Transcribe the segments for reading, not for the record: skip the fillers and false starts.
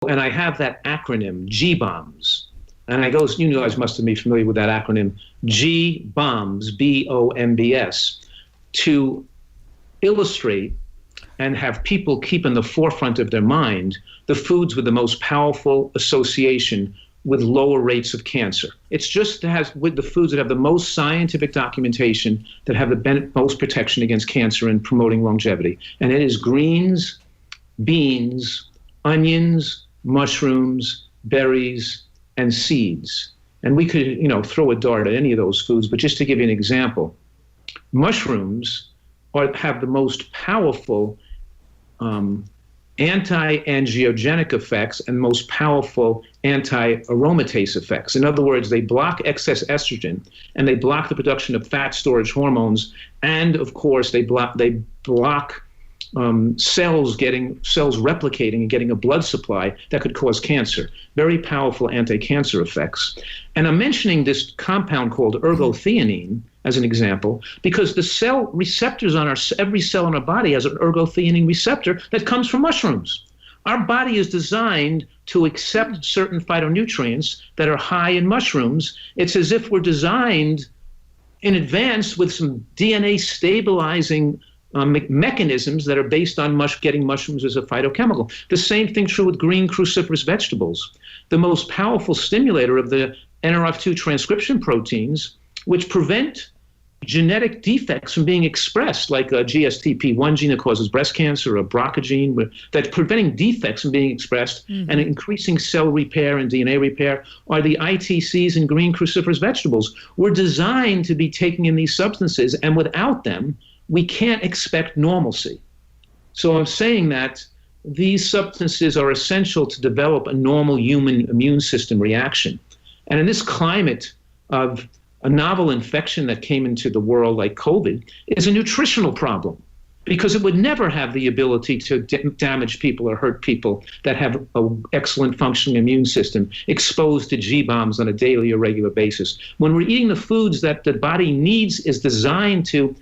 And I have that acronym, G-BOMBS. And I go, you guys must be familiar with that acronym, G-BOMBS, BOMBS, to illustrate and have people keep in the forefront of their mind the foods with the most powerful association with lower rates of cancer. It's just has with the foods that have the most scientific documentation that have the most protection against cancer and promoting longevity. And it is greens, beans, onions, mushrooms, berries, and seeds. And we could, throw a dart at any of those foods, but just to give you an example, mushrooms have the most powerful anti-angiogenic effects and most powerful anti-aromatase effects. In other words, they block excess estrogen and they block the production of fat storage hormones, and of course they block cells replicating and getting a blood supply that could cause cancer. Very powerful anti-cancer effects. And I'm mentioning this compound called ergothioneine as an example, because the cell receptors on every cell in our body has an ergothioneine receptor that comes from mushrooms. Our body is designed to accept certain phytonutrients that are high in mushrooms. It's as if we're designed in advance with some DNA stabilizing mechanisms that are based on getting mushrooms as a phytochemical. The same thing true with green cruciferous vegetables. The most powerful stimulator of the NRF2 transcription proteins, which prevent genetic defects from being expressed, like a GSTP1 gene that causes breast cancer, or a BRCA gene that's preventing defects from being expressed and increasing cell repair and DNA repair, are the ITCs in green cruciferous vegetables. We're designed to be taking in these substances, and without them, we can't expect normalcy. So I'm saying that these substances are essential to develop a normal human immune system reaction. And in this climate of a novel infection that came into the world like COVID is a nutritional problem, because it would never have the ability to damage people or hurt people that have an excellent functioning immune system exposed to G-BOMBs on a daily or regular basis. When we're eating the foods that the body needs, is designed to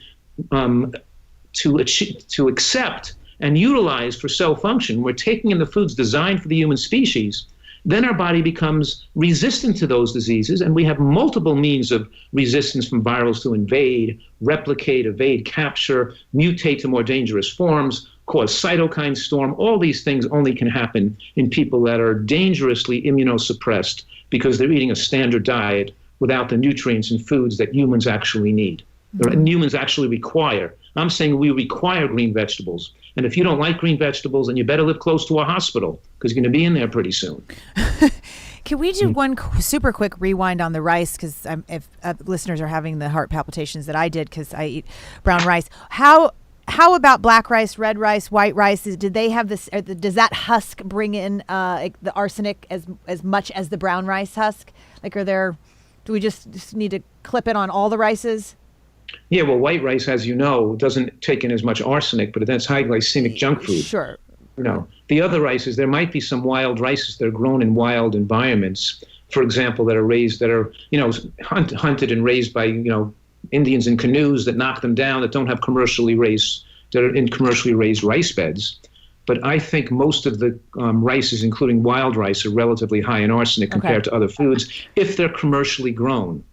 accept and utilize for cell function, we're taking in the foods designed for the human species, then our body becomes resistant to those diseases, and we have multiple means of resistance from virals to invade, replicate, evade, capture, mutate to more dangerous forms, cause cytokine storm. All these things only can happen in people that are dangerously immunosuppressed because they're eating a standard diet without the nutrients and foods that humans actually need, or humans actually require. I'm saying we require green vegetables. And if you don't like green vegetables, then you better live close to a hospital, because you're going to be in there pretty soon. Can we do one super quick rewind on the rice? Because if listeners are having the heart palpitations that I did because I eat brown rice. How about black rice, red rice, white rice? Did they have this? Does that husk bring in the arsenic as much as the brown rice husk? Like, do we just need to clip it on all the rices? Yeah, well, white rice, as you know, doesn't take in as much arsenic, but that's high glycemic junk food. Sure. The other rices, there might be some wild rices that are grown in wild environments, for example, that are raised, that are, hunted and raised by, Indians in canoes that knock them down, that don't have that are in commercially raised rice beds. But I think most of the rices, including wild rice, are relatively high in arsenic compared to other foods if they're commercially grown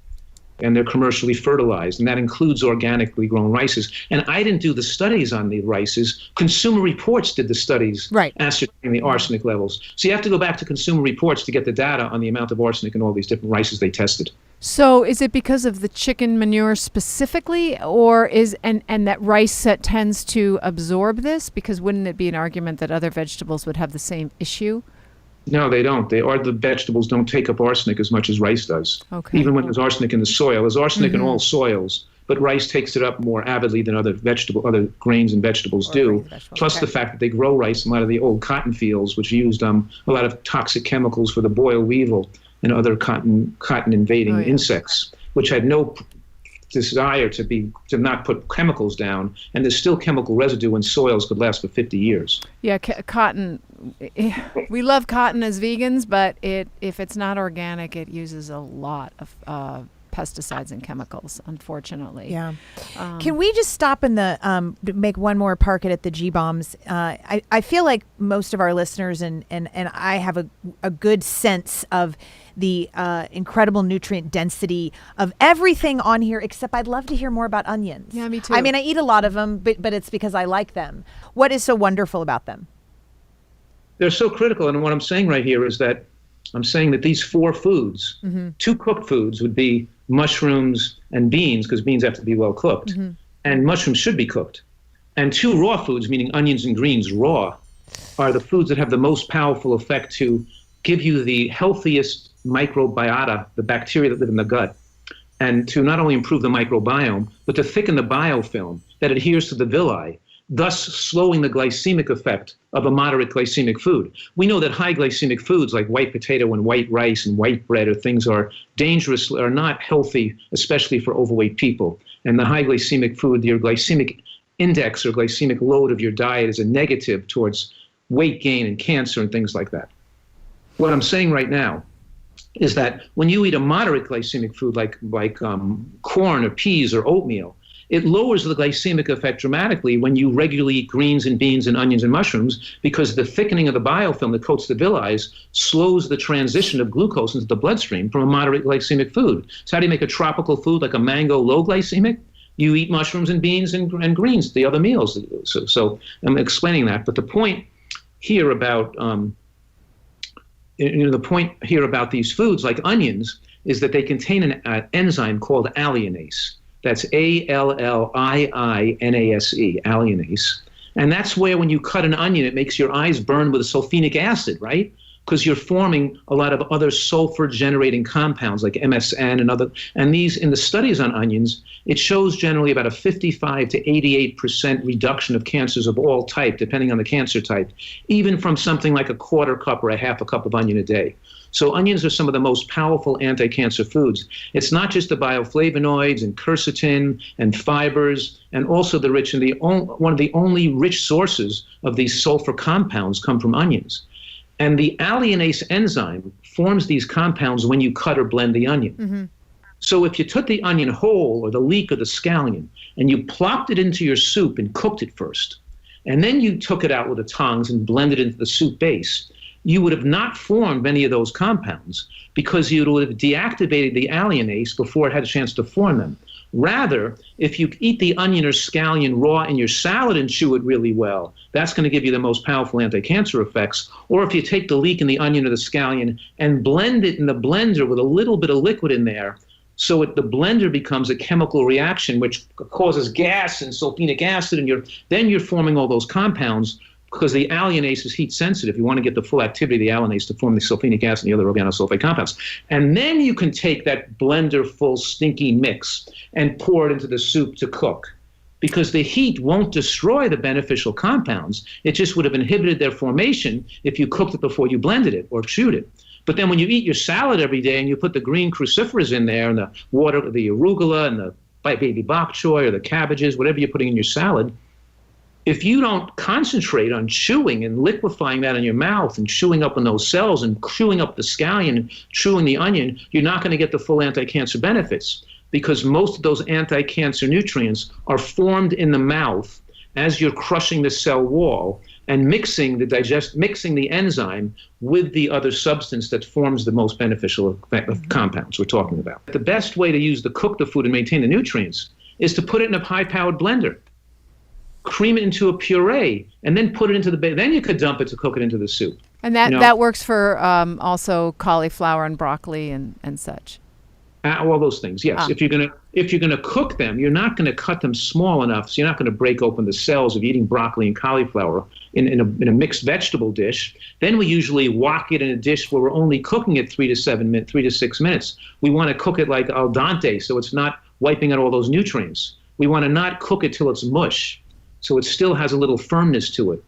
and they're commercially fertilized, and that includes organically grown rices. And I didn't do the studies on the rices. Consumer Reports did the studies ascertaining the arsenic levels. So you have to go back to Consumer Reports to get the data on the amount of arsenic in all these different rices they tested. So is it because of the chicken manure specifically, or and that rice that tends to absorb this? Because wouldn't it be an argument that other vegetables would have the same issue? No, they don't. The vegetables don't take up arsenic as much as rice does. Okay. Even when there's arsenic in the soil. There's arsenic in all soils, but rice takes it up more avidly than other grains and vegetables do. Plus the fact that they grow rice in a lot of the old cotton fields, which used a lot of toxic chemicals for the boll weevil and other cotton invading insects, which had no desire to not put chemicals down, and there's still chemical residue in soils could last for 50 years. Yeah, cotton. We love cotton as vegans, but if it's not organic, it uses a lot of pesticides and chemicals, unfortunately. Yeah. Can we just stop in make one more park it at the G-bombs? I feel like most of our listeners and I have a good sense of the incredible nutrient density of everything on here, except I'd love to hear more about onions. Yeah, me too. I mean, I eat a lot of them, but it's because I like them. What is so wonderful about them? They're so critical. And what I'm saying right here is that I'm saying that these 4 foods, 2 cooked foods would be mushrooms and beans, because beans have to be well cooked, and mushrooms should be cooked. And 2 raw foods, meaning onions and greens raw, are the foods that have the most powerful effect to give you the healthiest microbiota, the bacteria that live in the gut, and to not only improve the microbiome, but to thicken the biofilm that adheres to the villi, thus slowing the glycemic effect of a moderate glycemic food. We know that high glycemic foods like white potato and white rice and white bread or things are dangerous, are not healthy, especially for overweight people. And the high glycemic food, your glycemic index or glycemic load of your diet is a negative towards weight gain and cancer and things like that. What I'm saying right now is that when you eat a moderate glycemic food like corn or peas or oatmeal, it lowers the glycemic effect dramatically when you regularly eat greens and beans and onions and mushrooms, because the thickening of the biofilm that coats the villi slows the transition of glucose into the bloodstream from a moderate glycemic food. So how do you make a tropical food like a mango low glycemic? You eat mushrooms and beans and greens, the other meals. So I'm explaining that. But the point here about these foods like onions is that they contain an enzyme called alliinase. That's ALLIINASE, alliinase. And that's where when you cut an onion, it makes your eyes burn with sulfenic acid, right? Because you're forming a lot of other sulfur-generating compounds like MSN and other. And these, in the studies on onions, it shows generally about a 55 to 88% reduction of cancers of all type, depending on the cancer type, even from something like a quarter cup or a half a cup of onion a day. So onions are some of the most powerful anti-cancer foods. It's not just the bioflavonoids and quercetin and fibers, and also the rich, and one of the only rich sources of these sulfur compounds come from onions. And the alliinase enzyme forms these compounds when you cut or blend the onion. So if you took the onion whole, or the leek or the scallion, and you plopped it into your soup and cooked it first, and then you took it out with the tongs and blended it into the soup base, you would have not formed any of those compounds because you would have deactivated the alliinase before it had a chance to form them. Rather, if you eat the onion or scallion raw in your salad and chew it really well, that's going to give you the most powerful anti-cancer effects. Or if you take the leek and the onion or the scallion and blend it in the blender with a little bit of liquid in there, so the blender becomes a chemical reaction which causes gas and sulfenic acid, and then you're forming all those compounds, because the alliinase is heat sensitive. You want to get the full activity of the alliinase to form the sulfenic acid and the other organosulfate compounds. And then you can take that blender full stinky mix and pour it into the soup to cook, because the heat won't destroy the beneficial compounds. It just would have inhibited their formation if you cooked it before you blended it or chewed it. But then when you eat your salad every day and you put the green cruciferas in there and the arugula and the baby bok choy or the cabbages, whatever you're putting in your salad, if you don't concentrate on chewing and liquefying that in your mouth and chewing up on those cells and chewing up the scallion and chewing the onion, you're not going to get the full anti-cancer benefits, because most of those anti-cancer nutrients are formed in the mouth as you're crushing the cell wall and mixing the enzyme with the other substance that forms the most beneficial compounds we're talking about. The best way to cook the food and maintain the nutrients is to put it in a high-powered blender. Cream it into a puree, and then put it into then you could dump it to cook it into the soup. And that works for also cauliflower and broccoli and such. All those things, yes. If you're gonna cook them, you're not gonna cut them small enough, so you're not gonna break open the cells of eating broccoli and cauliflower in a mixed vegetable dish. Then we usually wok it in a dish where we're only cooking it 3 to 6 minutes. We want to cook it like al dente, so it's not wiping out all those nutrients. We want to not cook it till it's mush, so it still has a little firmness to it.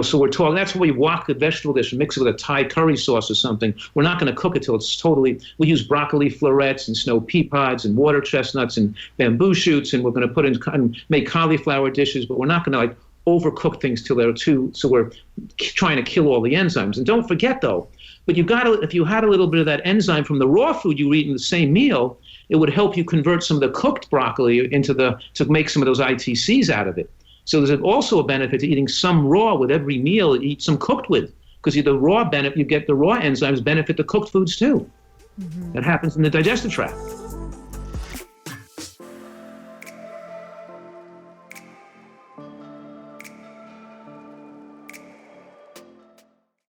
So we're talking, that's why we wok the vegetable dish and mix it with a Thai curry sauce or something. We're not going to cook it till it's we use broccoli florets and snow pea pods and water chestnuts and bamboo shoots, and we're going to put in and make cauliflower dishes, but we're not going to overcook things till they're so we're trying to kill all the enzymes. And don't forget though, but if you had a little bit of that enzyme from the raw food you eat in the same meal, it would help you convert some of the cooked broccoli to make some of those ITCs out of it. So there's also a benefit to eating some raw with every meal and eat some cooked with, because you get the raw enzymes benefit the cooked foods too. That happens in the digestive tract.